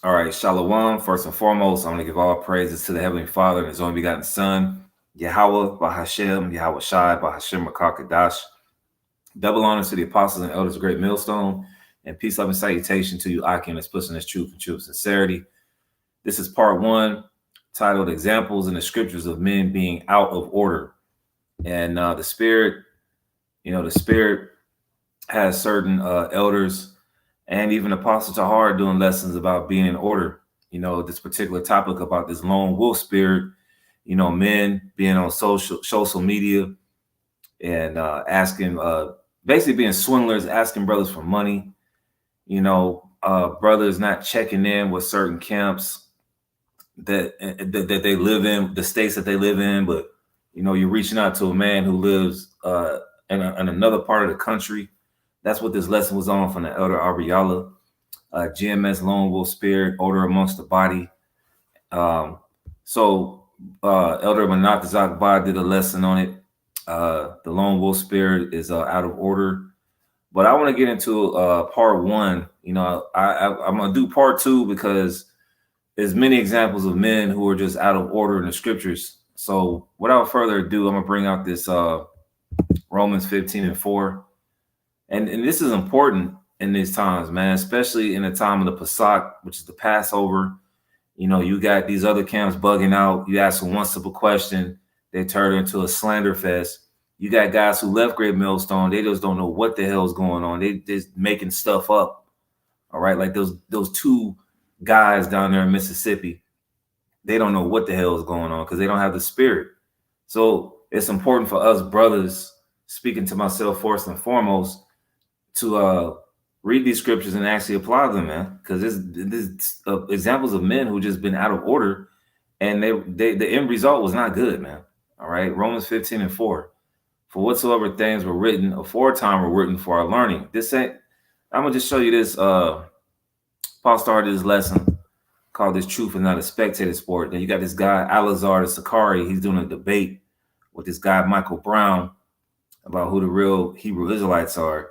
All right, Shalom. First and foremost, I'm going to give all praises to the Heavenly Father and His only begotten Son, Yahweh, Bahashem, Yahweh Shai, Bahashem, Rakakadash. Double honors to the apostles and elders of Great Millstone, and peace, love, and salutation to you, Akim, that's pushing this truth and true sincerity. This is part one, titled Examples in the Scriptures of Men Being Out of Order. And the Spirit has certain elders and even Apostle Tahar doing lessons about being in order. This particular topic about this lone wolf spirit, men being on social media and asking, basically being swindlers, asking brothers for money, brothers not checking in with certain camps that they live in, the states that they live in, but you're reaching out to a man who lives in another part of the country. That's what this lesson was on from the Elder Ariala. GMS, Lone Wolf Spirit, Order Amongst the Body. Elder Manakazak Ba did a lesson on it. The Lone Wolf Spirit is out of order. But I want to get into part one. I'm going to do part two because there's many examples of men who are just out of order in the scriptures. So without further ado, I'm going to bring out this Romans 15:4. And this is important in these times, man, especially in the time of the Pesach, which is the Passover. You got these other camps bugging out. You ask them one simple question, they turn it into a slander fest. You got guys who left Great Millstone. They just don't know what the hell is going on. They just making stuff up. All right. Like those two guys down there in Mississippi, they don't know what the hell is going on because they don't have the Spirit. So it's important for us brothers, speaking to myself first and foremost, to read these scriptures and actually apply them, man. Because this examples of men who just been out of order, and the end result was not good, man. All right, Romans 15:4. For whatsoever things were written aforetime were written for our learning. This ain't. I'm gonna just show you this. Paul started this lesson called "This Truth is Not a Spectator Sport." Then you got this guy Alazar the Sakari. He's doing a debate with this guy Michael Brown about who the real Hebrew Israelites are.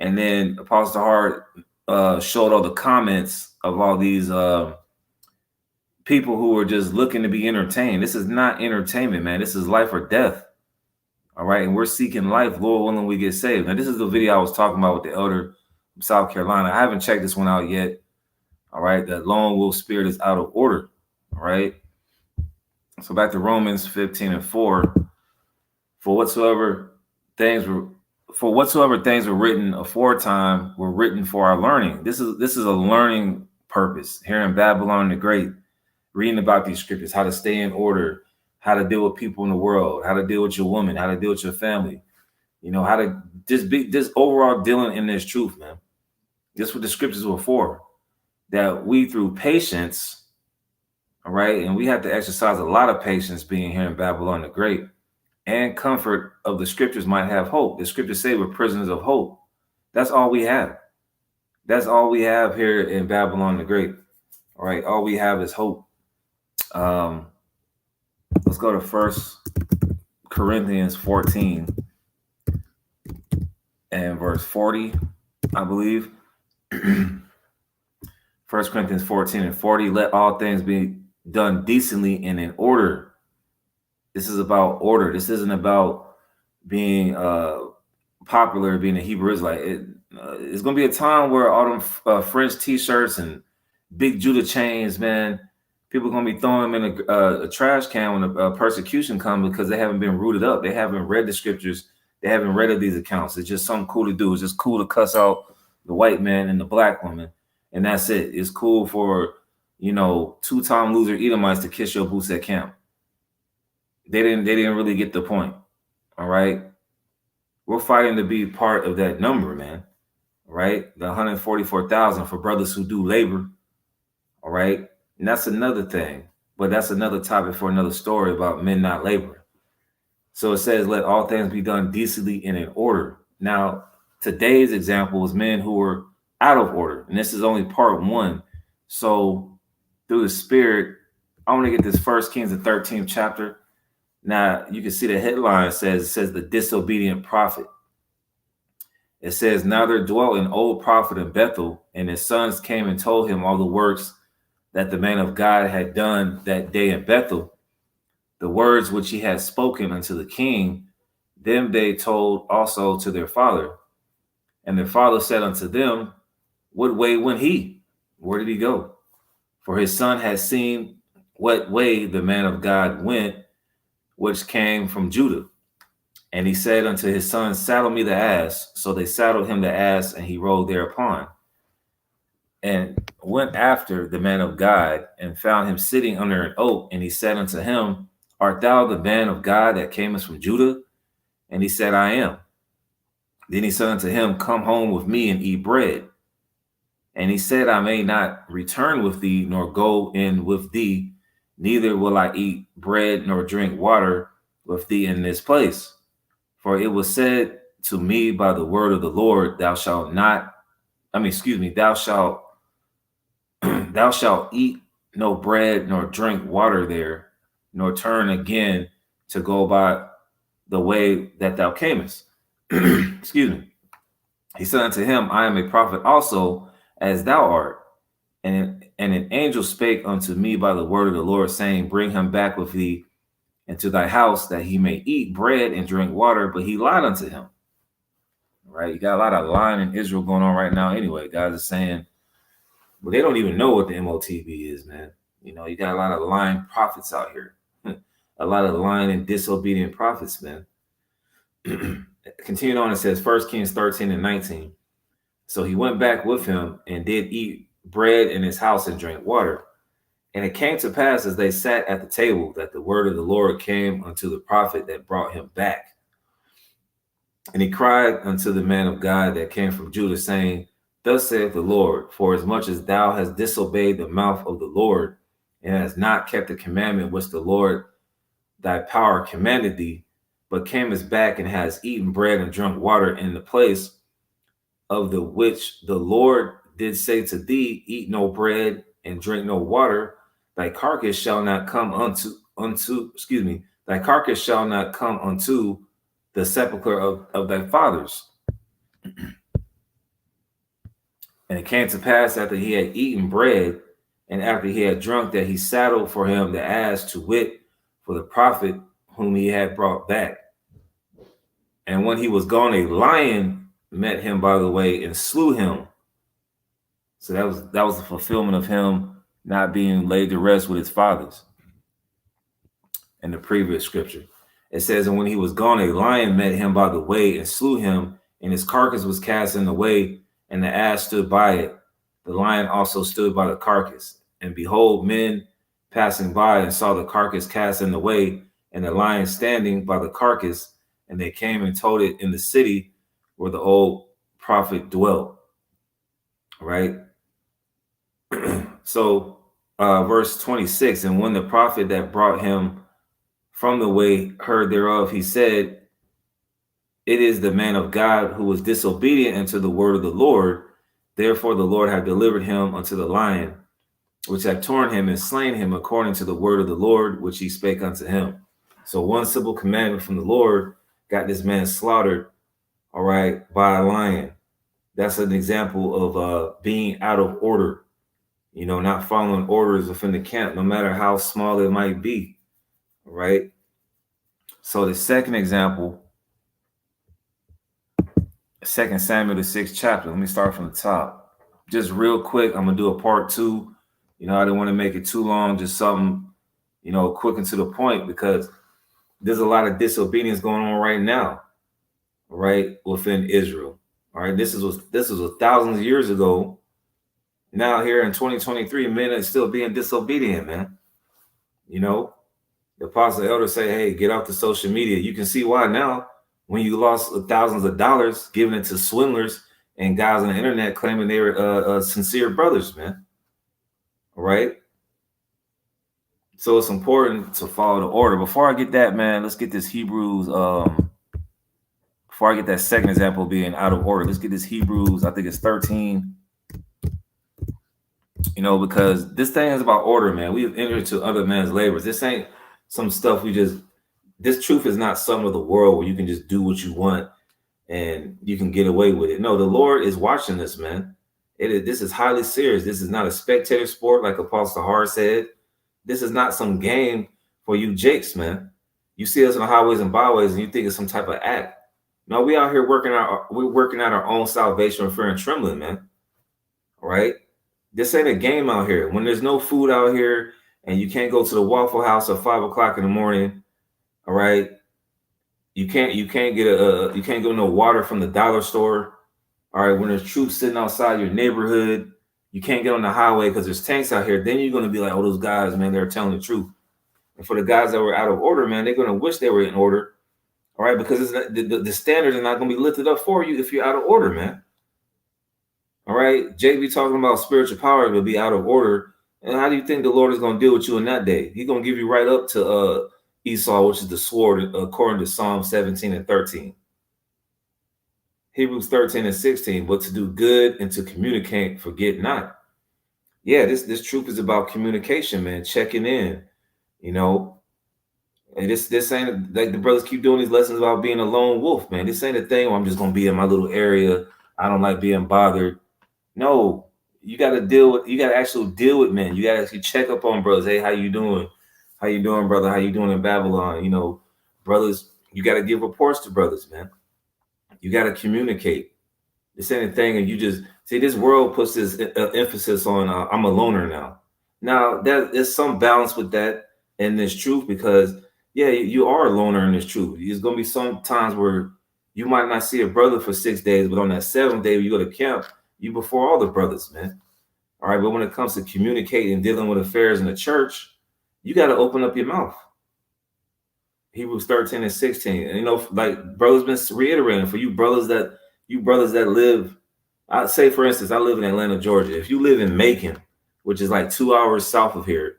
And then Apostle Tahar showed all the comments of all these people who are just looking to be entertained. This is not entertainment, man. This is life or death. All right. And we're seeking life, Lord willing, we get saved. Now, this is the video I was talking about with the elder from South Carolina. I haven't checked this one out yet. All right. That lone wolf spirit is out of order. All right. So back to Romans 15:4. For whatsoever things were written aforetime were written for our learning. This is a learning purpose here in Babylon the Great, reading about these scriptures, how to stay in order, how to deal with people in the world, how to deal with your woman, how to deal with your family, how to just be this overall dealing in this truth, man. This is what the scriptures were for, that we through patience, all right, and we have to exercise a lot of patience being here in Babylon the Great, and comfort of the scriptures might have hope. The scriptures say we're prisoners of hope. That's all we have. That's all we have here in Babylon the Great. All right. All we have is hope. Let's go to 1 Corinthians 14 and verse 40, I believe. 1 Corinthians 14:40. Let all things be done decently and in order. This is about order. This isn't about being popular, being a Hebrew Israelite. It's going to be a time where all them French T-shirts and big Judah chains, man, people are going to be throwing them in a trash can when the persecution comes because they haven't been rooted up. They haven't read the scriptures. They haven't read of these accounts. It's just something cool to do. It's just cool to cuss out the white man and the black woman. And that's it. It's cool for, two-time loser Edomites to kiss your boots at camp. They didn't really get the point. All right. We're fighting to be part of that number, man. All right. The 144,000 for brothers who do labor. All right. And that's another thing. But that's another topic for another story about men not laboring. So it says, let all things be done decently and in order. Now, today's example is men who are out of order. And this is only part one. So through the Spirit, I want to get this 1 Kings, the 13th chapter. Now, you can see the headline says the disobedient prophet. It says, now there dwelt an old prophet in Bethel, and his sons came and told him all the works that the man of God had done that day in Bethel, the words which he had spoken unto the king, them they told also to their father. And their father said unto them, what way went he? Where did he go? For his son had seen what way the man of God went, which came from Judah. And he said unto his son, saddle me the ass. So they saddled him the ass, and he rode thereupon. And went after the man of God, and found him sitting under an oak. And he said unto him, art thou the man of God that camest from Judah? And he said, I am. Then he said unto him, come home with me and eat bread. And he said, I may not return with thee, nor go in with thee, neither will I eat bread nor drink water with thee in this place. For it was said to me by the word of the Lord, thou shalt thou shalt eat no bread nor drink water there, nor turn again to go by the way that thou camest. Excuse me. He said unto him, I am a prophet also, as thou art. And an angel spake unto me by the word of the Lord, saying, bring him back with thee into thy house, that he may eat bread and drink water. But he lied unto him. Right? You got a lot of lying in Israel going on right now anyway. Guys are saying, well, they don't even know what the MOTB is, man. You know, you got a lot of lying prophets out here. A lot of lying and disobedient prophets, man. Continuing on, it says 1 Kings 13:19. So he went back with him and did eat bread in his house and drank water. And it came to pass as they sat at the table that the word of the Lord came unto the prophet that brought him back. And he cried unto the man of God that came from Judah, saying, thus saith the Lord, for as much as thou hast disobeyed the mouth of the Lord, and hast not kept the commandment which the Lord thy power commanded thee, but camest back and hast eaten bread and drunk water in the place of the which the Lord did say to thee, eat no bread and drink no water, thy carcass shall not come unto the sepulchre of thy fathers. And it came to pass after he had eaten bread, and after he had drunk, that he saddled for him the ass, to wit, for the prophet whom he had brought back. And when he was gone, a lion met him by the way and slew him. So that was the fulfillment of him not being laid to rest with his fathers. In the previous scripture, it says, and when he was gone, a lion met him by the way and slew him, and his carcass was cast in the way, and the ass stood by it. The lion also stood by the carcass. And behold, men passing by and saw the carcass cast in the way, and the lion standing by the carcass, and they came and told it in the city where the old prophet dwelt. Right? So verse 26, and when the prophet that brought him from the way heard thereof, he said, it is the man of God who was disobedient unto the word of the Lord. Therefore the Lord hath delivered him unto the lion, which hath torn him and slain him according to the word of the Lord, which he spake unto him. So one simple commandment from the Lord got this man slaughtered, all right, by a lion. That's an example of being out of order, you know, not following orders within the camp, no matter how small it might be, all right? So the second example, 2 Samuel, the 6th chapter. Let me start from the top. Just real quick, I'm going to do a part 2. You know, I didn't want to make it too long, just something, you know, quick and to the point, because there's a lot of disobedience going on right now, right, within Israel. All right, this was thousands of years ago. Now here in 2023, men are still being disobedient, man. You know, the apostle elders say, hey, get off the social media. You can see why now, when you lost thousands of dollars giving it to swindlers and guys on the internet claiming they were sincere brothers, man. All right. So it's important to follow the order. Before I get that, man, let's get this Hebrews. Before I get that second example being out of order, let's get this Hebrews. I think it's 13. You know, because this thing is about order, man. We've entered into other men's labors. This ain't some stuff this truth is not some of the world where you can just do what you want and you can get away with it. No, the Lord is watching this, man. This is highly serious. This is not a spectator sport, like Apostle Hart said. This is not some game for you jakes, man. You see us on the highways and byways, and you think it's some type of act. No, we out here we're working out our own salvation with fear and trembling, man. All right? This ain't a game out here. When there's no food out here and you can't go to the Waffle House at 5 o'clock in the morning, all right? You can't go no water from the dollar store. All right, when there's troops sitting outside your neighborhood, you can't get on the highway because there's tanks out here. Then you're gonna be like, oh, those guys, man, they're telling the truth. And for the guys that were out of order, man, they're gonna wish they were in order. All right, because it's not, the standards are not gonna be lifted up for you if you're out of order, man. All right, JB talking about spiritual power will be out of order. And how do you think the Lord is gonna deal with you in that day? He's gonna give you right up to Esau, which is the sword, according to Psalm 17 and 13. Hebrews 13 and 16, but to do good and to communicate, forget not. Yeah, this truth is about communication, man, checking in, you know. And this ain't like the brothers keep doing these lessons about being a lone wolf, man. This ain't a thing where I'm just gonna be in my little area. I don't like being bothered. No, you gotta actually deal with men. You gotta actually check up on brothers. Hey, how you doing? How you doing, brother? How you doing in Babylon? You know, brothers, you gotta give reports to brothers, man. You gotta communicate. This ain't a thing, and you just see this world puts this emphasis on I'm a loner now. Now there's some balance with that in this truth, because yeah, you are a loner in this truth. There's gonna be some times where you might not see a brother for 6 days, but on that 7th day you go to camp, you before all the brothers, man. All right, but when it comes to communicating and dealing with affairs in the church, you got to open up your mouth. Hebrews 13 and 16. And, you know, like brothers been reiterating for you brothers that live, I'd say, for instance, I live in Atlanta, Georgia. If you live in Macon, which is like 2 hours south of here,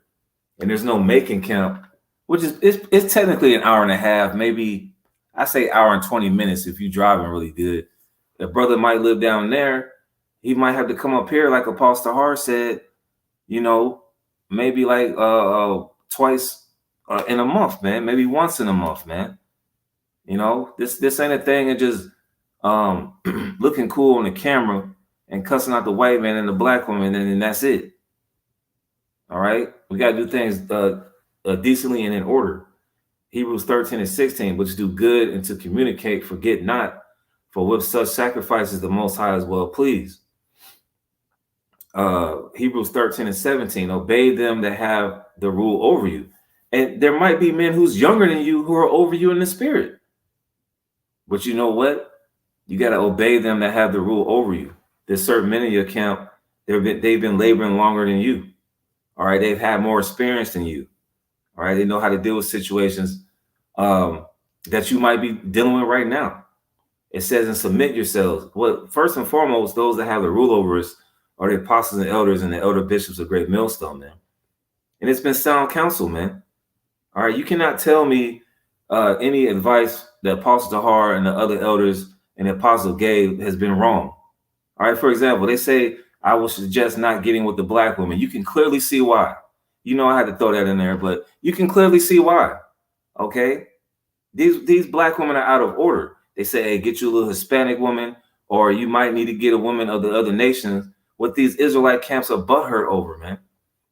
and there's no Macon camp, which is it's technically an hour and a half, maybe I say hour and 20 minutes if you're driving really good. A brother might live down there. He might have to come up here, like Apostle Hart said, you know, maybe like twice in a month, man. Maybe once in a month, man. You know, this ain't a thing of just looking cool on the camera and cussing out the white man and the black woman, and that's it. All right, we got to do things decently and in order. Hebrews 13 and 16, which do good and to communicate, forget not, for with such sacrifices the Most High is well pleased. Hebrews 13 and 17, obey them that have the rule over you. And there might be men who's younger than you who are over you in the spirit. But you know what? You got to obey them that have the rule over you. There's certain men in your camp, they've been laboring longer than you. All right, they've had more experience than you. All right, they know how to deal with situations that you might be dealing with right now. It says, and submit yourselves. Well, first and foremost, those that have the rule over us are the apostles and elders and the elder bishops of Great Millstone, man. And it's been sound counsel, man. All right, you cannot tell me any advice that Apostle Tahar and the other elders and the apostle gave has been wrong. All right, for example, they say, I will suggest not getting with the black woman. You can clearly see why. You know, I had to throw that in there, but you can clearly see why. Okay, these black women are out of order. They say, hey, get you a little Hispanic woman, or you might need to get a woman of the other nations. What these Israelite camps are butthurt over, man.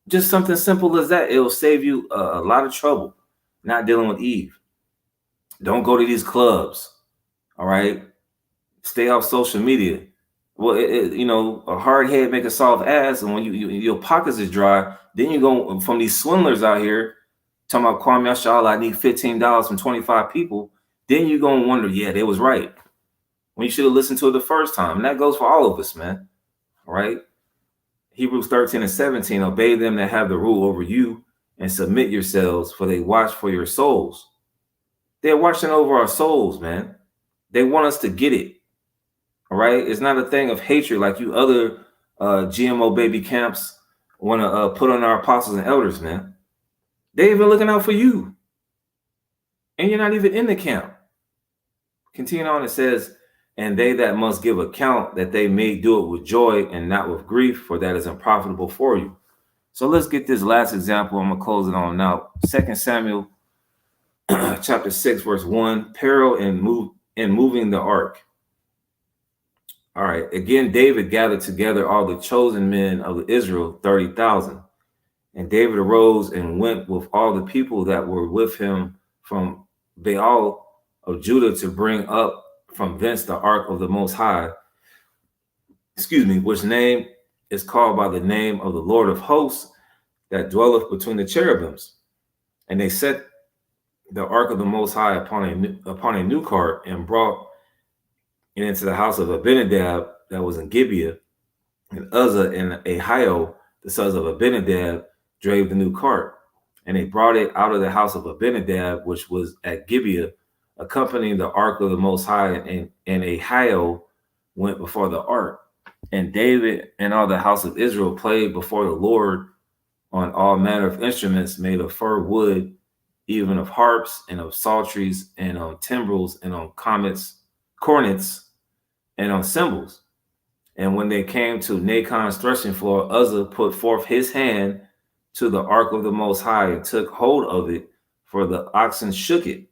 Just something simple as that. It'll save you a lot of trouble not dealing with Eve. Don't go to these clubs. All right. Stay off social media. Well, you know, a hard head make a soft ass, and when your pockets is dry, then you go from these swindlers out here talking about Kwame Ashala, I need $15 from 25 people. Then you're gonna wonder, yeah, they was right. When you should have listened to it the first time. And that goes for all of us, man. All right. Hebrews 13 and 17, obey them that have the rule over you and submit yourselves, for they watch for your souls. They're watching over our souls, man. They want us to get it. All right. It's not a thing of hatred like you other GMO baby camps want to put on our apostles and elders, man. They even looking out for you. And you're not even in the camp. Continue on, it says, and they that must give account, that they may do it with joy and not with grief, for that is unprofitable for you. So let's get this last example. I'm going to close it on now. 2 Samuel chapter 6, verse 1, peril in moving the ark. All right. Again, David gathered together all the chosen men of Israel, 30,000. And David arose and went with all the people that were with him from Baal of Judah to bring up from thence the ark of the Most High, which name is called by the name of the Lord of hosts that dwelleth between the cherubims. And they set the ark of the Most High upon a new cart and brought it into the house of Abinadab that was in Gibeah. And Uzzah and Ahio, the sons of Abinadab, drave the new cart. And they brought it out of the house of Abinadab, which was at Gibeah, accompanying the ark of the Most High, and Ahio went before the ark. And David and all the house of Israel played before the Lord on all manner of instruments made of fir wood, even of harps and of psalteries and on timbrels and on cornets and on cymbals. And when they came to Nachon's threshing floor, Uzzah put forth his hand to the ark of the Most High and took hold of it, for the oxen shook it.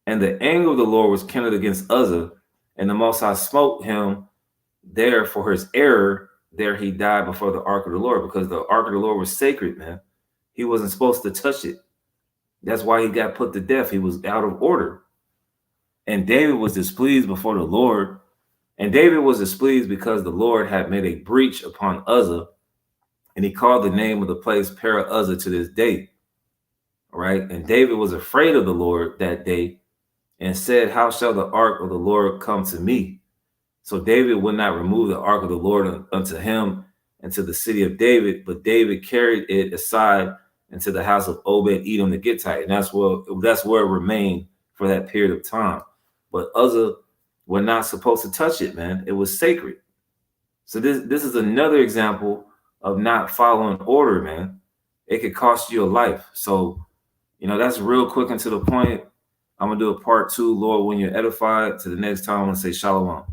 And the anger of the Lord was kindled against Uzzah, and the Most High smote him there for his error. There he died before the ark of the Lord, because the ark of the Lord was sacred, man. He wasn't supposed to touch it. That's why he got put to death. He was out of order. And David was displeased before the Lord. And David was displeased because the Lord had made a breach upon Uzzah, and he called the name of the place Pera-Uzzah to this day. All right. And David was afraid of the Lord that day and said, how shall the ark of the Lord come to me? So David would not remove the ark of the Lord unto him and to the city of David, but David carried it aside into the house of Obed-Edom the Gittite. And that's where it remained for that period of time. But Uzzah were not supposed to touch it, man. It was sacred. So this is another example of not following order, man. It could cost you a life. So, that's real quick and to the point. I'm going to do a part 2, Lord, when you're edified. To the next time, I'm going to say shalom.